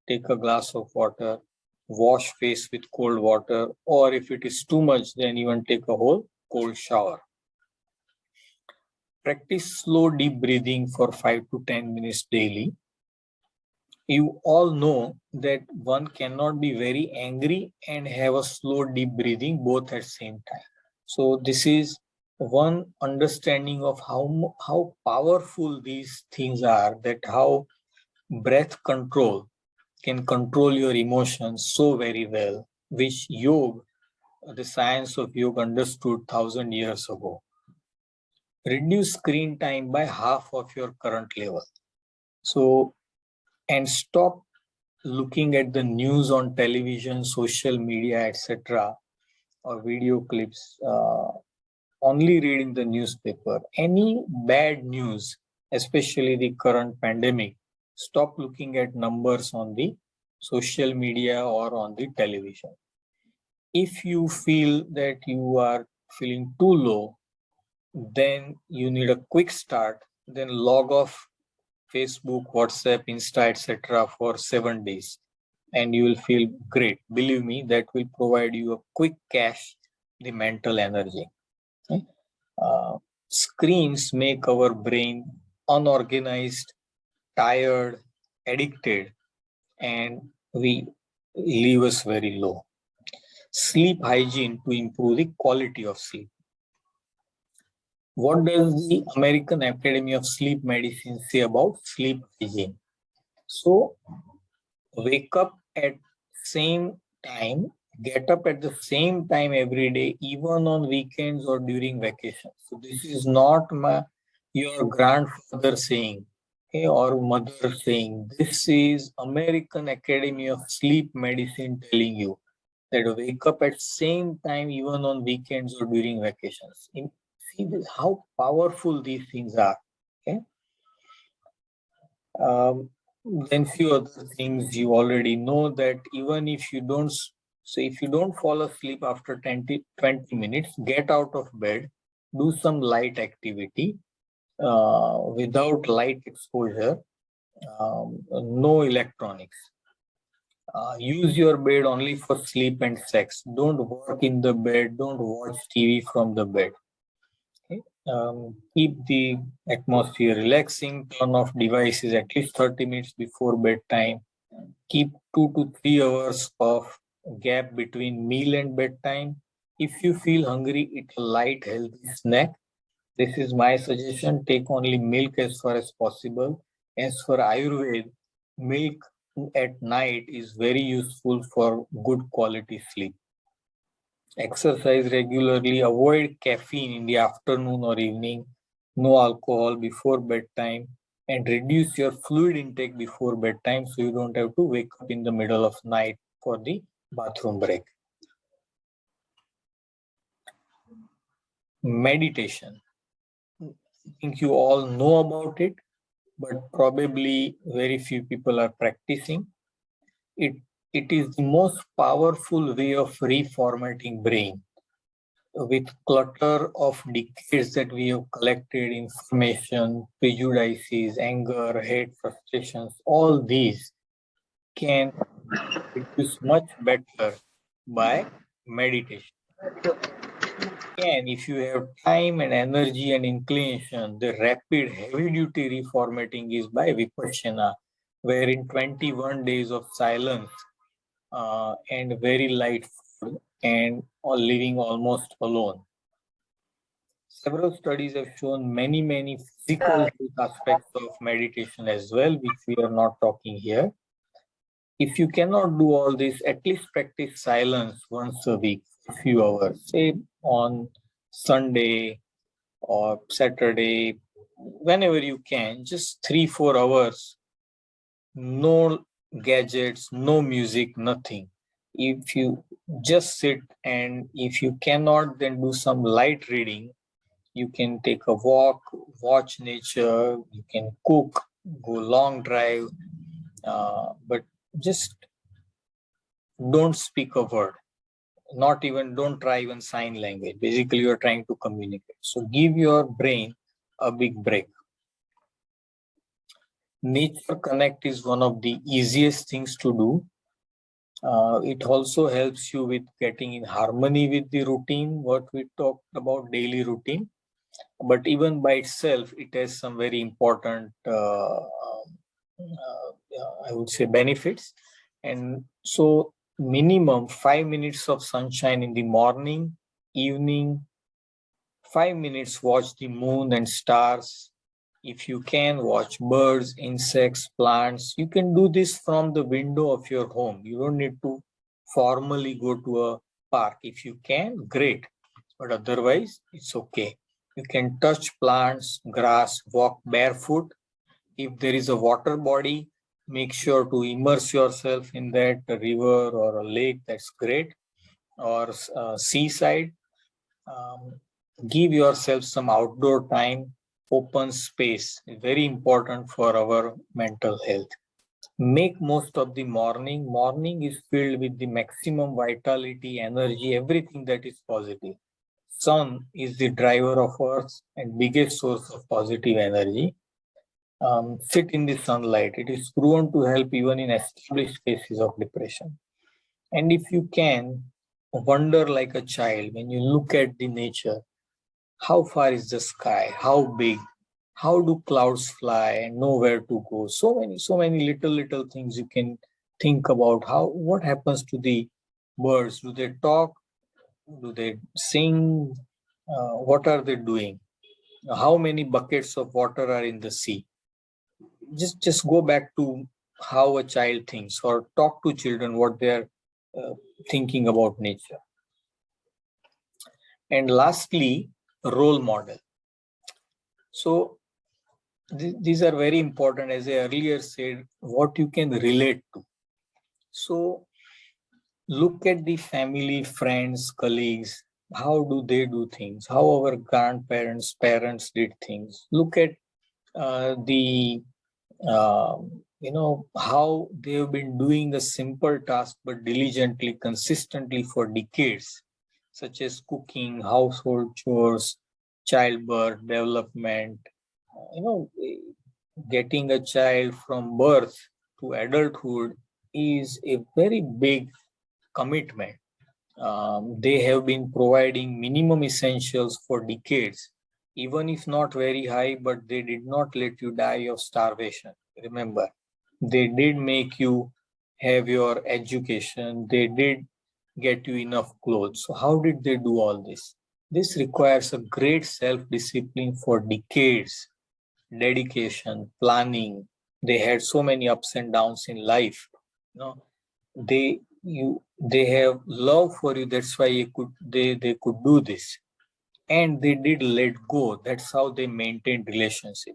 Take a glass of water, wash face with cold water, or if it is too much, then even take a whole cold shower. Practice slow, deep breathing for 5 to 10 minutes daily. You all know that one cannot be very angry and have a slow, deep breathing both at the same time. So this is one understanding of how powerful these things are, that how breath control can control your emotions so very well, which yoga, the science of yoga, understood 1,000 years ago. Reduce screen time by half of your current level. So, and stop looking at the news on television, social media, etc., or video clips, only reading the newspaper. Any bad news, especially the current pandemic, stop looking at numbers on the social media or on the television. If you feel that you are feeling too low, then you need a quick start, then log off Facebook, WhatsApp, Insta, etc. for 7 days, and you will feel great. Believe me, that will provide you a quick cache, the mental energy. Okay? Screens make our brain unorganized, tired, addicted, and we leave us very low. Sleep hygiene to improve the quality of sleep. What does the American Academy of Sleep Medicine say about sleep hygiene? So, wake up at same time Get up at the same time every day, even on weekends or during vacations. So this is not your grandfather saying, okay, or mother saying. This is American Academy of Sleep Medicine telling you that wake up at same time even on weekends or during vacations. See this, how powerful these things are. Okay. Then few other things you already know that even if you don't, so if you don't fall asleep after 20 minutes, get out of bed, do some light activity without light exposure, no electronics. Use your bed only for sleep and sex. Don't work in the bed, don't watch TV from the bed. Okay? Keep the atmosphere relaxing, turn off devices at least 30 minutes before bedtime. Keep 2 to 3 hours of gap between meal and bedtime. If you feel hungry, eat a light, healthy snack. This is my suggestion. Take only milk as far as possible. As for Ayurveda, milk at night is very useful for good quality sleep. Exercise regularly, avoid caffeine in the afternoon or evening, no alcohol before bedtime, and reduce your fluid intake before bedtime so you don't have to wake up in the middle of night for the bathroom break. Meditation. I think you all know about it, but probably very few people are practicing. It is the most powerful way of reformatting brain. With clutter of decades that we have collected, information, prejudices, anger, hate, frustrations, all these can reduce much better by meditation. And if you have time and energy and inclination, the rapid heavy-duty reformatting is by Vipassana, where in 21 days of silence and very light food and living almost alone. Several studies have shown many physical aspects of meditation as well, which we are not talking here. If you cannot do all this, at least practice silence once a week, a few hours, say on Sunday or Saturday, whenever you can, just 3-4 hours, no gadgets, no music, nothing. If you just sit, and if you cannot, then do some light reading. You can take a walk, watch nature, you can cook, go long drive, but just don't speak a word. Don't try even sign language. Basically, you're trying to communicate. So give your brain a big break. Nature Connect is one of the easiest things to do. It also helps you with getting in harmony with the routine, what we talked about, daily routine. But even by itself, it has some very important, I would say, benefits. And so minimum 5 minutes of sunshine in the morning, evening, 5 minutes watch the moon and stars. If you can, watch birds, insects, plants. You can do this from the window of your home. You don't need to formally go to a park. If you can, great. But otherwise, it's okay. You can touch plants, grass, walk barefoot. If there is a water body, make sure to immerse yourself in that, a river or a lake, that's great, or seaside. Give yourself some outdoor time, open space, very important for our mental health. Make most of the morning. Morning is filled with the maximum vitality, energy, everything that is positive. Sun is the driver of Earth and biggest source of positive energy. Sit in the sunlight. It is proven to help even in established cases of depression. And if you can, wonder like a child when you look at the nature. How far is the sky? How big? How do clouds fly and know where to go? So many little things you can think about. What happens to the birds? Do they talk? Do they sing? What are they doing? How many buckets of water are in the sea? Just go back to how a child thinks, or talk to children what they are thinking about nature. And lastly, role model. So these are very important, as I earlier said, what you can relate to. So look at the family, friends, colleagues. How do they do things? How our grandparents, parents did things. Look at how they've been doing a simple task but diligently, consistently for decades, such as cooking, household chores, childbirth, development. Getting a child from birth to adulthood is a very big commitment. They have been providing minimum essentials for decades, even if not very high, but they did not let you die of starvation. Remember, they did make you have your education, they did get you enough clothes. So, how did they do all this? This requires a great self discipline for decades, dedication, planning. They had so many ups and downs in life. They have love for you. That's why they could do this, and they did let go. That's how they maintained relationship.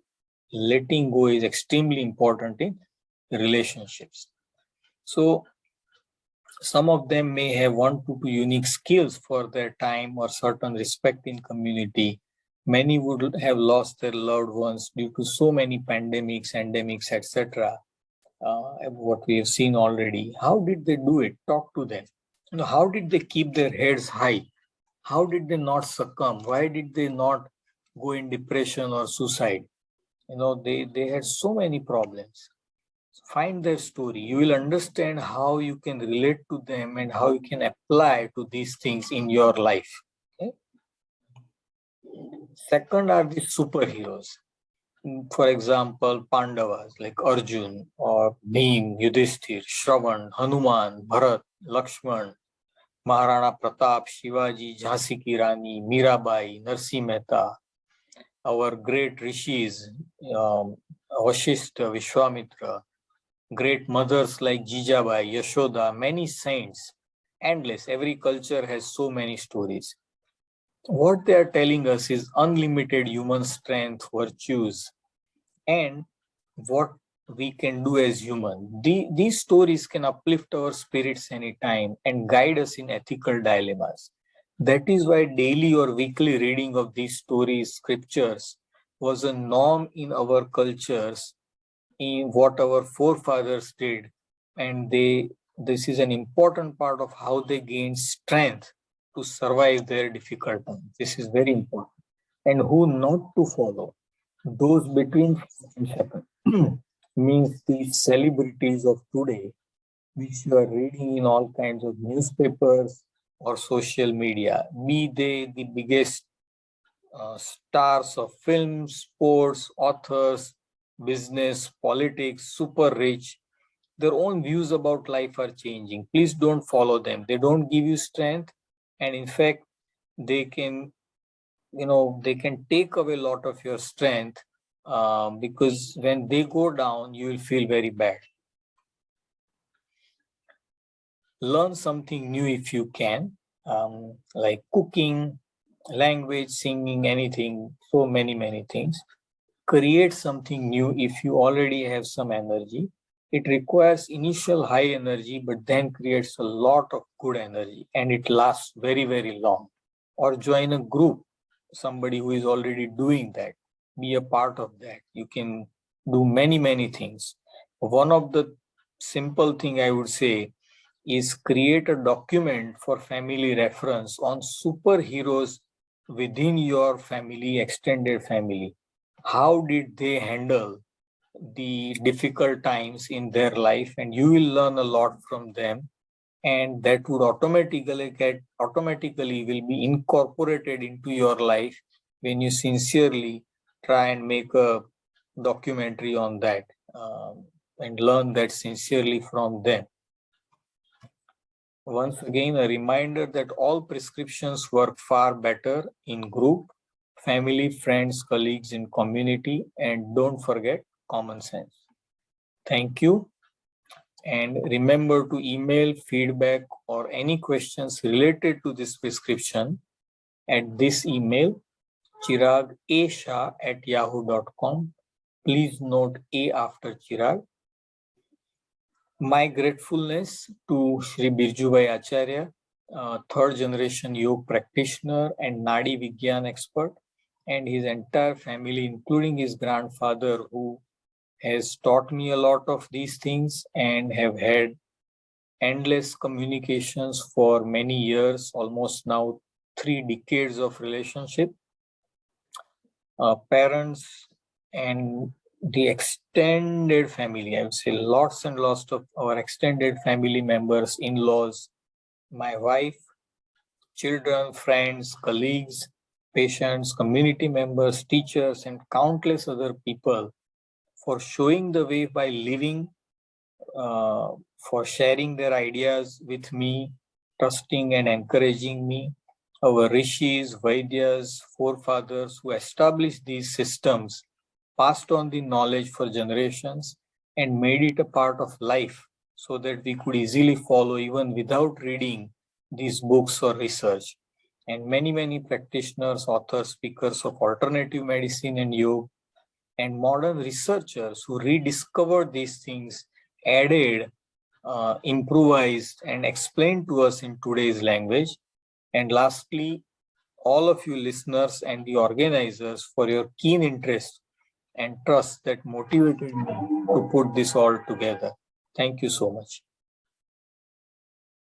Letting go is extremely important in relationships. So some of them may have one to two unique skills for their time or certain respect in community. Many would have lost their loved ones due to so many pandemics, endemics, etc. What we have seen already. How did they do it? Talk to them. How did they keep their heads high? How did they not succumb? Why did they not go in depression or suicide? They had so many problems. Find their story. You will understand how you can relate to them and how you can apply to these things in your life. Okay? Second are the superheroes. For example, Pandavas like Arjun or Bhim, Yudhishthir, Shravan, Hanuman, Bharat, Lakshman, Maharana Pratap, Shivaji, Jhansi Ki Rani, Mirabai, Narsi Mehta, our great rishis, Vashishta, Vishwamitra, great mothers like Jijabai, Yashoda, many saints, endless. Every culture has so many stories. What they are telling us is unlimited human strength, virtues, and what we can do as human. These stories can uplift our spirits anytime and guide us in ethical dilemmas. That is why daily or weekly reading of these stories, scriptures, was a norm in our cultures, in what our forefathers did. And this is an important part of how they gained strength to survive their difficult times. This is very important. And who not to follow. Those between means these celebrities of today, which you are reading in all kinds of newspapers or social media, be they the biggest stars of film, sports, authors, business, politics, super rich, their own views about life are changing. Please don't follow them. They don't give you strength, and in fact, they can take away a lot of your strength, because when they go down, you will feel very bad. Learn something new if you can, like cooking, language, singing, anything, so many things. Create something new if you already have some energy. It requires initial high energy, but then creates a lot of good energy, and it lasts very long. Or join a group, somebody who is already doing that. Be a part of that. You can do many things. One of the simple thing I would say is create a document for family reference on superheroes within your family, extended family. How did they handle the difficult times in their life? And you will learn a lot from them, and that would automatically will be incorporated into your life when you sincerely try and make a documentary on that, and learn that sincerely from them. Once again, a reminder that all prescriptions work far better in group, family, friends, colleagues, in community, and don't forget common sense. Thank you. And remember to email feedback or any questions related to this prescription at this email, chirag@yahoo.com. Please note A after Chirag. My gratefulness to Shri Birjubhai Acharya, third generation yoga practitioner and Nadi Vigyan expert, and his entire family, including his grandfather, who has taught me a lot of these things and have had endless communications for many years, almost now 3 decades of relationship. Parents and the extended family, I would say lots and lots of our extended family members, in-laws, my wife, children, friends, colleagues, patients, community members, teachers, and countless other people for showing the way by living, for sharing their ideas with me, trusting and encouraging me. Our rishis, Vaidyas, forefathers who established these systems, passed on the knowledge for generations and made it a part of life so that we could easily follow even without reading these books or research. And many, many practitioners, authors, speakers of alternative medicine and yoga, and modern researchers who rediscovered these things, added, improvised, and explained to us in today's language. And lastly, all of you listeners and the organizers for your keen interest and trust that motivated me to put this all together. Thank you so much.